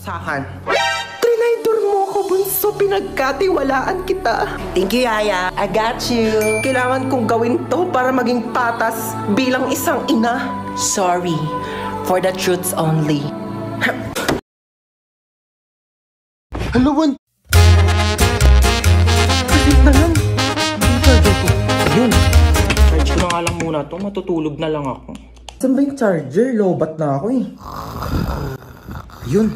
Sakan. Trinidor mo ko, bunso. Pinagkatiwalaan kita. Thank you, Yaya. I got you. Kailangan kong gawin to para maging patas bilang isang ina. Sorry. For the truths only. Halawan! Kalit na lang. Ang charger ko. Ayun. Charge ko na nga lang muna to. Matutulog na lang ako. Saan ba yung charger? Lobat na ako eh. Ayun.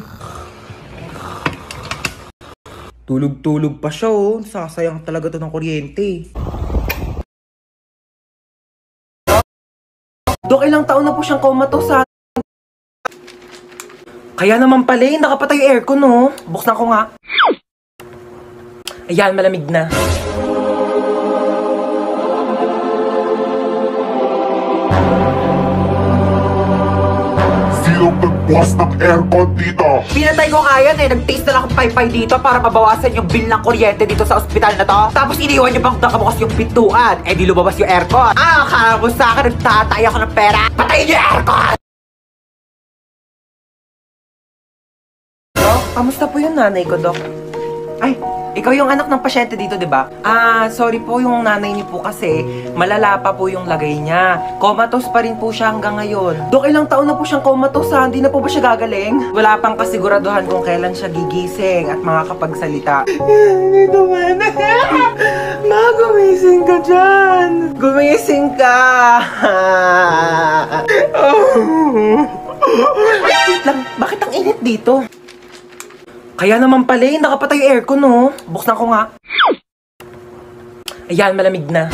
Tulog-tulog pa siya oh. Sasayang talaga to ng kuryente. Dok, ilang taon na po siyang comatose. Kaya naman pala eh, nakapatay yung aircon no. Buksan ko nga. Ayan, malamig na. Sino nagbukas ng aircon dito? Pinatay ko kaya eh. Nag-taste na lang akong paypay dito para mabawasan yung bill ng kuryente dito sa ospital na to. Tapos iniwan niyo bang nakabukas yung pintuan? Eh di lumabas yung aircon. Akala mo sa akin nagtatay ako ng pera. Patayin niyo yung aircon! Dok, kamusta po yung nanay ko, Dok? Ay, ikaw yung anak ng pasyente dito, di ba? Sorry po, yung nanay niyo po kasi malala pa po yung lagay niya. Comatose pa rin po siya hanggang ngayon. Dok, ilang taon na po siyang comatose ha? Hindi na po ba siya gagaling? Wala pang kasiguraduhan kung kailan siya gigising at makakapagsalita. Dito man. Ma, gumising ka dyan. Gumising ka. Wait lang, bakit ang init dito? Kaya naman pala eh, nakapatay yung aircon no. Buksan ko nga. Ayan, malamig na.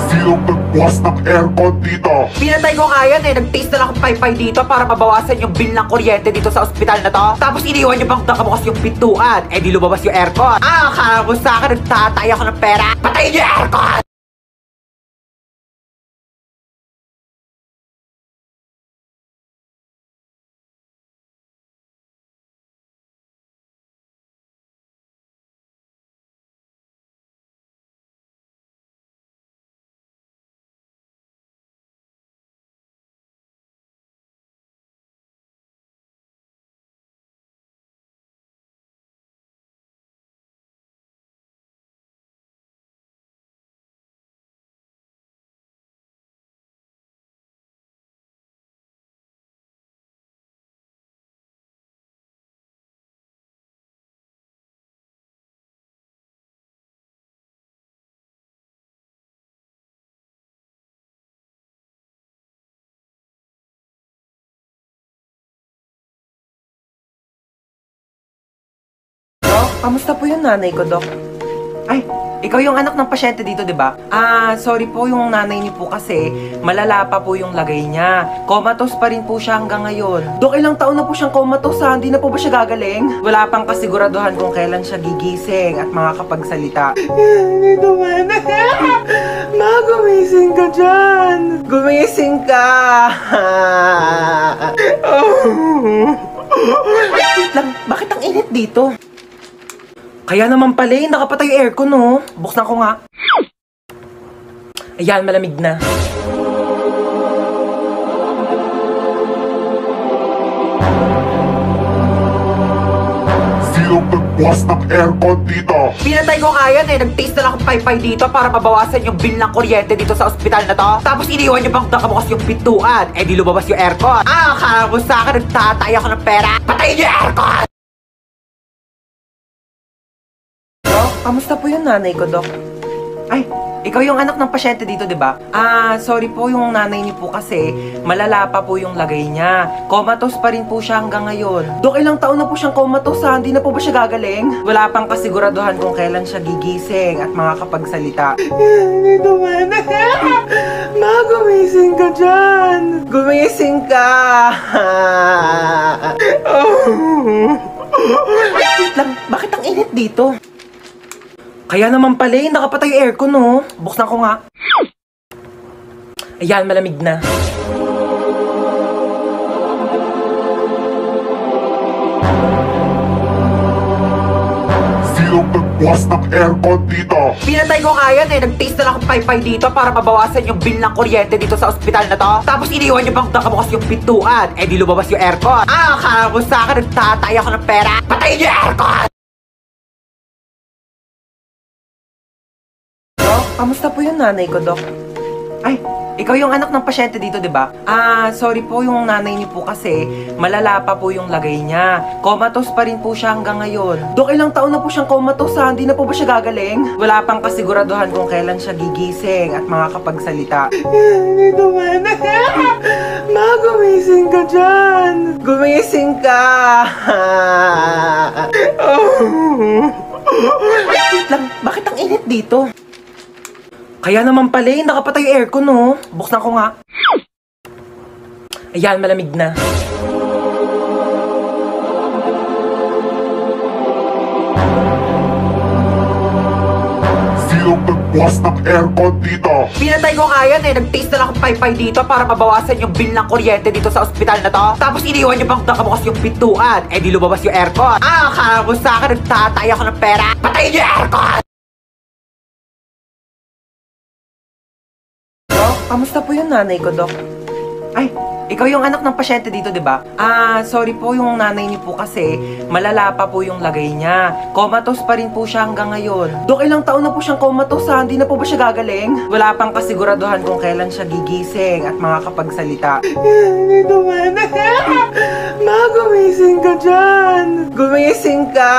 Sino nagbukas ng aircon dito? Pinatay ko kaya eh. Nag-taste na lang akong paypay dito para mabawasan yung bill ng kuryente dito sa ospital na to. Tapos iniwan niyo bang nakabukas yung pintuan? Eh di lumabas yung aircon. Akala mo sa akin nagtatay ako ng pera. Patayin niyo yung aircon! Kamusta po yung nanay ko, Dok? Ay, ikaw yung anak ng pasyente dito, di ba? Sorry po, yung nanay niyo po kasi malala pa po yung lagay niya. Comatose pa rin po siya hanggang ngayon. Dok, ilang taon na po siyang comatose ha? Hindi na po ba siya gagaling? Wala pang kasiguraduhan kung kailan siya gigising at makakapagsalita. Dito man. Ma, gumising ka dyan. Gumising ka. Wait lang, bakit ang init dito? Kaya naman pala eh, nakapatay yung aircon no. Buksan ko nga. Ayan, malamig na. Sino nagbukas ng aircon dito? Pinatay ko kaya eh. Nag-taste na lang akong paypay dito para mabawasan yung bill ng kuryente dito sa ospital na to. Tapos iniwan niyo bang nakabukas yung pintuan? Eh di lumabas yung aircon. Akala mo sa akin nagtatay ako ng pera. Patayin niyo yung aircon! Kamusta po yung nanay ko, Dok? Ay, ikaw yung anak ng pasyente dito, di ba? Sorry po, yung nanay niyo po kasi malala pa po yung lagay niya. Comatose pa rin po siya hanggang ngayon. Dok, ilang taon na po siyang comatose ha? Hindi na po ba siya gagaling? Wala pang kasiguraduhan kung kailan siya gigising at makakapagsalita. Dito man. Ma, gumising ka dyan. Gumising ka. Wait lang, bakit ang init dito? Kaya naman pala eh, nakapatay yung aircon no. Buksan ko nga. Ayan, malamig na. Sino Sinong nagbukas ng aircon dito? Pinatay ko nga yan eh. Nag-taste na lang akong paypay dito para mabawasan yung bill ng kuryente dito sa ospital na to. Tapos iniwan niyo bang nakabukas yung pintuan? Eh di lumabas yung aircon. Akala mo sa akin nagtatay ako ng pera? Patayin niyo yung aircon! Dok, kamusta po yung nanay ko, Dok? Ay, ikaw yung anak ng pasyente dito, di ba? Sorry po, yung nanay niyo po kasi malala pa po yung lagay niya. Comatose pa rin po siya hanggang ngayon. Dok, ilang taon na po siyang comatose ha? Hindi na po ba siya gagaling? Wala pang kasiguraduhan kung kailan siya gigising at makakapagsalita. Dito man. Ma, gumising ka dyan. Gumising ka. Wait lang, bakit ang init dito? Kaya naman pala, nakapatay yung aircon, no? Buksan ko nga. Ayan, malamig na. Sinong nagbukas ng aircon dito? Pinatay ko nga yan eh. Nag-taste na lang akong paypay dito para mabawasan yung bill ng kuryente dito sa ospital na to. Tapos iniwan niyo bang nakabukas yung pintuan? Eh di lumabas yung aircon. Akala mo sa akin nagtatay ako ng pera? Patayin niyo yung aircon! Dok, kamusta po yung nanay ko, Dok? Ay, ikaw yung anak ng pasyente dito, di ba? Sorry po, yung nanay niyo po kasi malala pa po yung lagay niya. Comatose pa rin po siya hanggang ngayon. Dok, ilang taon na po siyang comatose ha? Hindi na po ba siya gagaling? Wala pang kasiguraduhan kung kailan siya gigising at makakapagsalita. Dito man. Ma, gumising ka dyan. Gumising ka.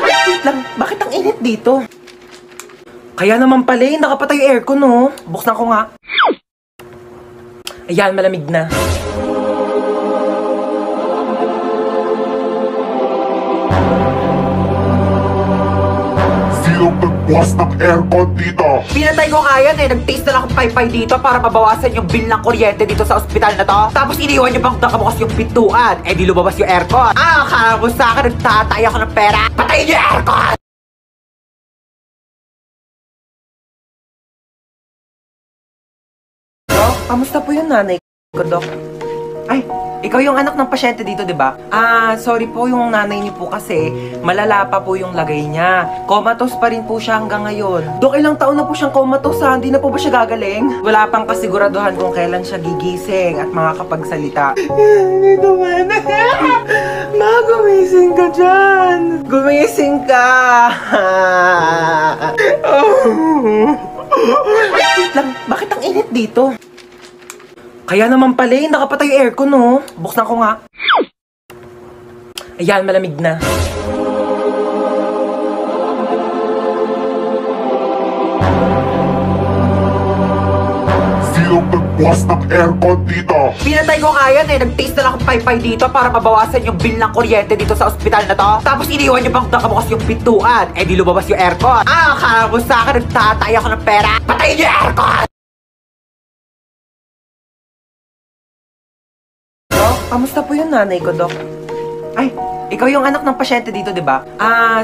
Wait lang, bakit ang init dito? Kaya naman pala, nakapatay yung aircon, no? Buksan ko nga. Ayan, malamig na. Sinong nagbukas ng aircon dito? Pinatay ko nga yan eh. Nag-taste na lang akong paypay dito para mabawasan yung bill ng kuryente dito sa ospital na to. Tapos iniwan niyo bang nakabukas yung pintuan? Eh di lumabas yung aircon. Akala mo sa akin nagtatay ako ng pera? Patayin niyo yung aircon! Dok, kamusta po yung nanay ko, Dok? Ay, ikaw yung anak ng pasyente dito, di ba? Sorry po, yung nanay niyo po kasi malala pa po yung lagay niya. Comatose pa rin po siya hanggang ngayon. Dok, ilang taon na po siyang comatose ha? Hindi na po ba siya gagaling? Wala pang kasiguraduhan kung kailan siya gigising at makakapagsalita. Dito man. Ma, gumising ka dyan. Gumising ka. Wait lang, bakit ang init dito? Kaya naman pala, nakapatay yung aircon, no? Buksan ko nga. Ayan, malamig na. Sinong nagbukas ng aircon dito? Pinatay ko nga yan eh. Nag-taste na lang akong paypay dito para mabawasan yung bill ng kuryente dito sa ospital na to. Tapos iniwan niyo bang nakabukas yung pintuan? Eh di lumabas yung aircon. Akala mo sa akin nagtatay ako ng pera? Patayin niyo yung aircon! Dok, kamusta po yung nanay ko, Dok? Ay, ikaw yung anak ng pasyente dito, di ba?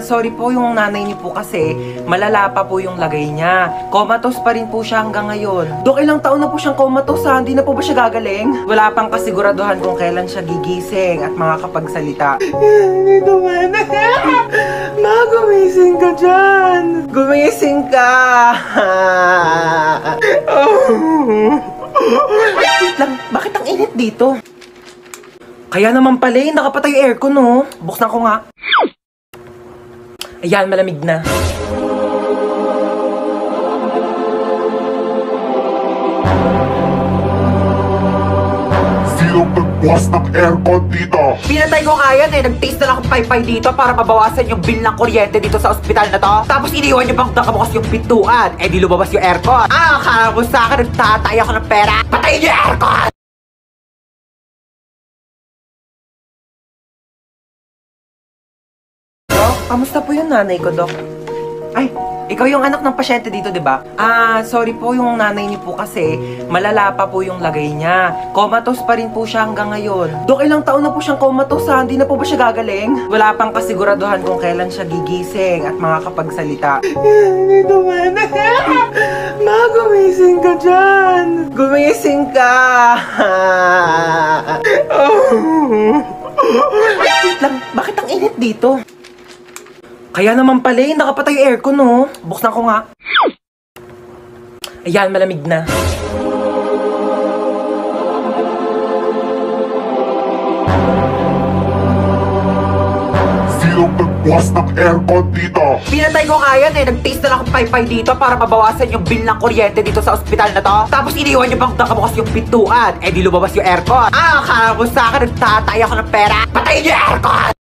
Sorry po, yung nanay niyo po kasi malala pa po yung lagay niya. Comatose pa rin po siya hanggang ngayon. Dok, ilang taon na po siyang comatose ha? Hindi na po ba siya gagaling? Wala pang kasiguraduhan kung kailan siya gigising at makakapagsalita. Dito man. Ma, gumising ka dyan. Gumising ka. Wait lang, bakit ang init dito? Kaya naman pala, nakapatay yung aircon, no? Buksan ko nga. Ayan, malamig na. Sinong nagbukas ng aircon dito? Pinatay ko nga yan eh. Nag-taste na lang akong paypay dito para mabawasan yung bill ng kuryente dito sa ospital na to. Tapos iniwan niyo bang nakabukas yung pintuan? Eh di lumabas yung aircon. Akala mo sa akin nagtatay ako ng pera? Patayin niyo yung aircon! Dok, kamusta po yung nanay ko, Dok? Ay, ikaw yung anak ng pasyente dito, di ba? Sorry po, yung nanay niyo po kasi malala pa po yung lagay niya. Comatose pa rin po siya hanggang ngayon. Dok, ilang taon na po siyang comatose ha? Hindi na po ba siya gagaling? Wala pang kasiguraduhan kung kailan siya gigising at makakapagsalita. Dito man. Ma, gumising ka dyan. Gumising ka. Wait lang, bakit ang init dito? Kaya naman pala, nakapatay yung aircon, no? Buksan ko nga. Ayan, malamig na. Sinong nagbukas ng aircon dito? Pinatay ko nga yan eh. Nag-taste na lang akong paypay dito para mabawasan yung bill ng kuryente dito sa ospital na to. Tapos iniwan niyo pang nakabukas yung pintuan. Eh di lumabas yung aircon. Akala mo sa akin nagtatay ako ng pera. Patayin niyo yung aircon!